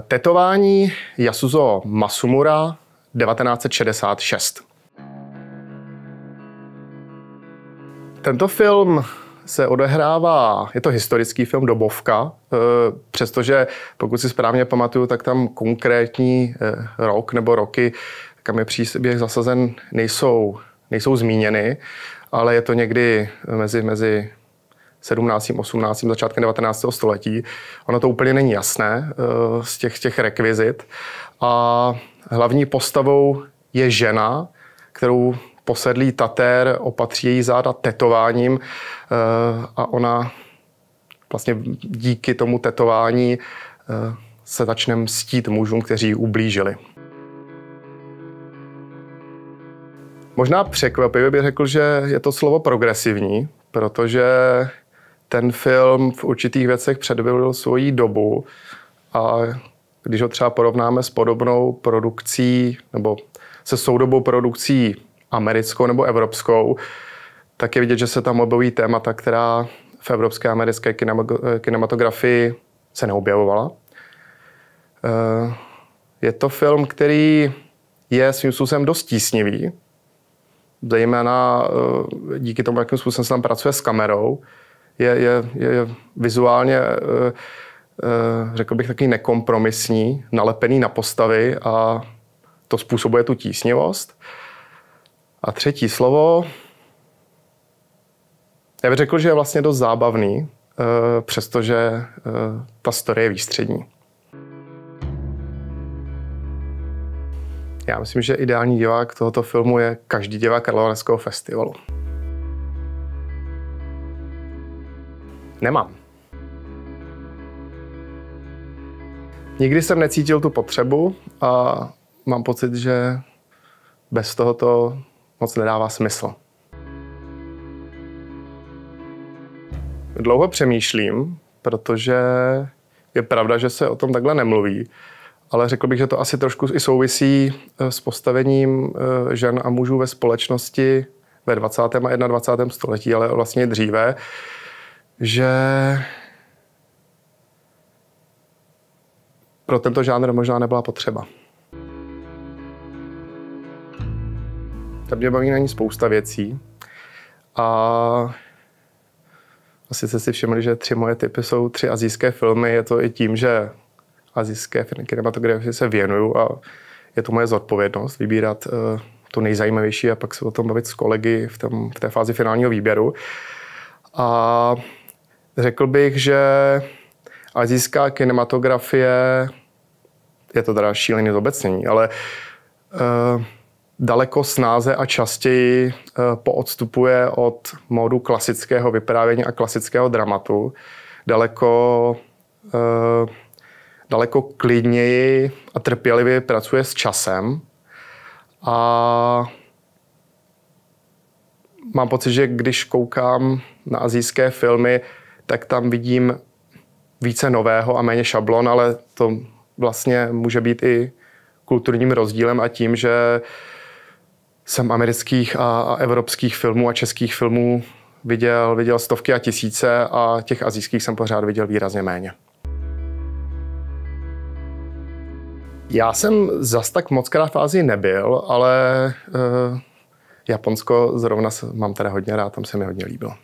Tetování Yasuzo Masumura 1966. Tento film se odehrává, je to historický film, dobovka, přestože pokud si správně pamatuju, tak tam konkrétní rok nebo roky, kam je příběh zasazen, nejsou zmíněny, ale je to někdy mezi 17. 18. začátkem 19. století. Ono to úplně není jasné z těch rekvizit. A hlavní postavou je žena, kterou posedlý Tatér opatří její záda tetováním a ona vlastně díky tomu tetování se začne mstít mužům, kteří jí ublížili. Možná překvapivě bych řekl, že je to slovo progresivní, protože ten film v určitých věcech předvedl svoji dobu a když ho třeba porovnáme s podobnou produkcí nebo se soudobou produkcí americkou nebo evropskou, tak je vidět, že se tam objevují témata, která v evropské a americké kinematografii se neobjevovala. Je to film, který je svým způsobem dost tísnivý, zejména díky tomu, jakým způsobem se tam pracuje s kamerou. Je vizuálně, řekl bych, takový nekompromisní, nalepený na postavy a to způsobuje tu tísnivost. A třetí slovo, já bych řekl, že je vlastně dost zábavný, přestože ta story je výstřední. Já myslím, že ideální divák tohoto filmu je každý divák Karlovarského festivalu. Nemám. Nikdy jsem necítil tu potřebu a mám pocit, že bez toho to moc nedává smysl. Dlouho přemýšlím, protože je pravda, že se o tom takhle nemluví, ale řekl bych, že to asi trošku i souvisí s postavením žen a mužů ve společnosti ve 20. a 21. století, ale vlastně dříve, že pro tento žánr možná nebyla potřeba. Tam mě baví na ní spousta věcí a asi jste si všimli, že 3 moje tipy jsou 3 asijské filmy. Je to i tím, že asijské kinematografii se věnuju a je to moje zodpovědnost vybírat to nejzajímavější a pak se o tom bavit s kolegy v té fázi finálního výběru. A řekl bych, že asijská kinematografie, je to teda šílený zobecnění, ale daleko snáze a častěji poodstupuje od módu klasického vyprávění a klasického dramatu. Daleko klidněji a trpělivě pracuje s časem. A mám pocit, že když koukám na asijské filmy, tak tam vidím více nového a méně šablon, ale to vlastně může být i kulturním rozdílem a tím, že jsem amerických a evropských filmů a českých filmů viděl stovky a tisíce a těch asijských jsem pořád viděl výrazně méně. Já jsem zas tak mockrát v Asii nebyl, ale Japonsko zrovna mám teda hodně rád, tam se mi hodně líbilo.